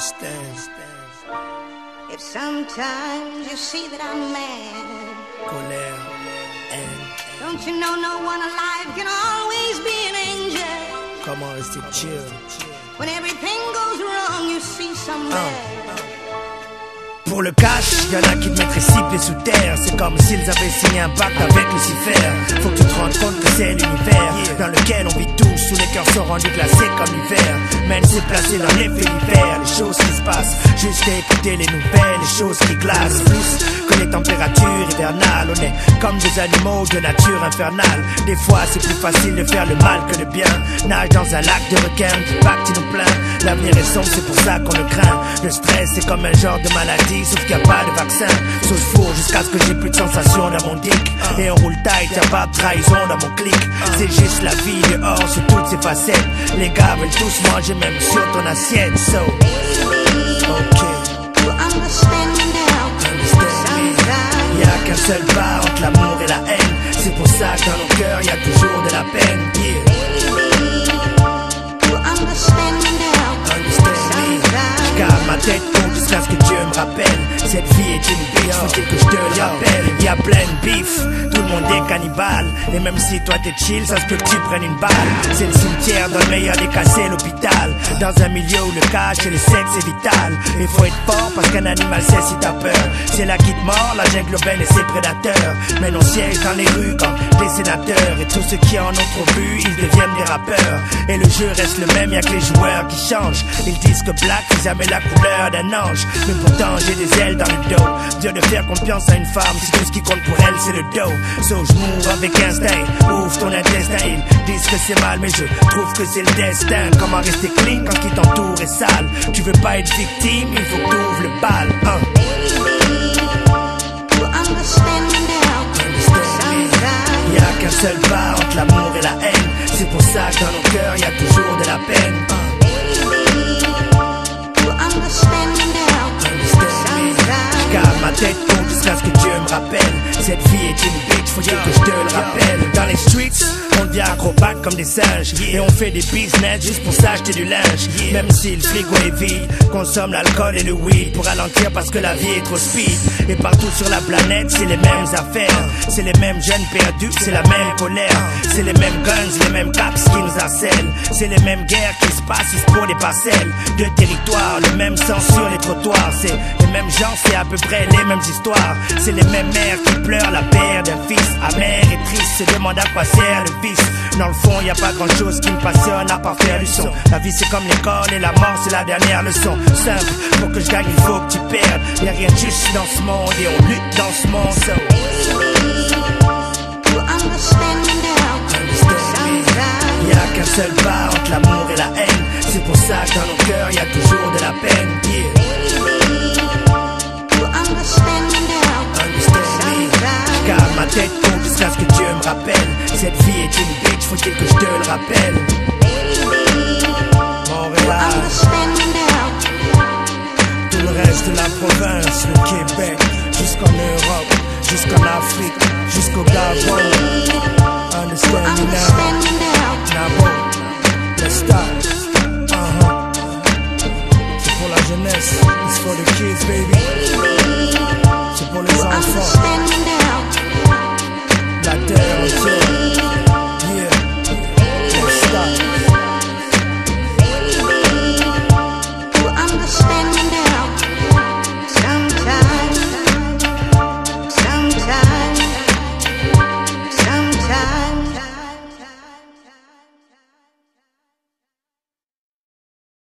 understand. If sometimes you see that I'm mad, Colère, haine. don't you know no one alive can always be an angel? Comment rester chill? When everything goes wrong, you see some bad. Pour le cash, y'en a qui te mettraient 6 pieds sous terre. C'est comme s'ils avaient signé un pacte avec Lucifer. Faut que tu te rendes compte que c'est l'univers dans lequel on vit tous, où les cœurs sont rendus glacés comme l'hiver. Même c'est placé dans les faits divers, les choses qui se passent. Juste à écouter les nouvelles, les choses qui glacent. Plus que les températures hivernales, on est comme des animaux de nature infernale. Des fois c'est plus facile de faire le mal que le bien. Nage dans un lac de requins, du pacte nous plaint. L'avenir est sombre, c'est pour ça qu'on le craint. Le stress c'est comme un genre de maladie, sauf qu'il n'y a pas de vaccin. Sauf four jusqu'à ce que j'ai plus de sensations dans mon dick. Et on roule tight, y'a pas de trahison dans mon clic. C'est juste la vie dehors sous toutes ses facettes. Les gars veulent tous manger même sur ton assiette. So, okay, You understand me now. understand me. Y'a qu'un seul pas entre l'amour et la haine. C'est pour ça que dans nos cœurs y'a toujours de la peine. Yeah, You understand me now. understand me. J'garde ma tête haute jusqu'à ce que Dieu me rappelle. Cette vie est une bitch, faut-il que je te le rappelle. Y'a plein de bif, tout le monde est cannibale. Et même si toi t'es chill, ça se peut que tu prennes une balle. C'est le cimetière, dans le meilleur des cas c'est l'hôpital. Dans un milieu où le cash et le sexe est vital. Il faut être fort parce qu'un animal sait si t'as peur. C'est là qu'il te mord, la jungle urbaine et ses prédateurs. Mais on siège dans les rues comme des sénateurs. Et tous ceux qui en ont trop vu, ils deviennent des rappeurs. Et le jeu reste le même, y'a que les joueurs qui changent. Ils disent que black, c'est jamais la couleur d'un ange. Mais pourtant j'ai des ailes dans le dos. Dur de faire confiance à une femme si tout ce qui compte pour elle c'est le dos. So je mourre avec instinct, ouvre ton intestin. Ils disent que c'est mal mais je trouve que c'est le destin. Comment rester clean quand ce qui t'entoure est sale. Tu veux pas être victime, il faut que t'ouvres le bal. You understand me now. Sometimes Y'a qu'un seul pas entre l'amour et la haine. C'est pour ça que dans nos cœurs y'a toujours de la peine. you understand me now. Sometimes J'garde ma tête haute jusqu'à ce que Dieu me rappelle. Cette vie est une bitch, faut-il que je te le rappelle. Dans les streets, on devient acrobate comme des singes. Et on fait des business juste pour s'acheter du linge. Même si le frigo est vide, consomme l'alcool et le weed pour ralentir parce que la vie est trop speed. Et partout sur la planète, c'est les mêmes affaires. C'est les mêmes jeunes perdus, c'est la même colère. C'est les mêmes guns, les mêmes caps qui nous harcèlent. C'est les mêmes guerres qui se passent ici pour des parcelles de territoire. Le même sang sur les trottoirs. C'est les mêmes gens, c'est à peu près les mêmes histoires. C'est les mêmes mères qui pleurent la perte d'un fils amer et triste, se demandent à quoi sert le vice. Dans le fond, y a pas grand chose qui me passionne à part faire du son. La vie c'est comme l'école et la mort c'est la dernière leçon. Simple, pour que je gagne il faut que tu perdes. Y a rien de juste dans ce monde et on lutte dans ce monde. So, you understand me now. understand me. Sometimes Y'a qu'un seul pas entre l'amour et la haine. C'est pour ça que dans nos cœurs y'a toujours de la peine. Yeah, you understand me now. understand me. J'garde ma tête haute jusqu'à ce que Dieu me rappelle. Cette vie est une bitch, faut-il que je te le rappelle. Montréal, Understand me now. tout le reste de la province, le Québec, jusqu'en Europe, jusqu'en Afrique, jusqu'au Gabon. Understand me Understand now, me now. Nabo, let's start. C'est pour la jeunesse, it's for the kids baby. C'est pour les enfants.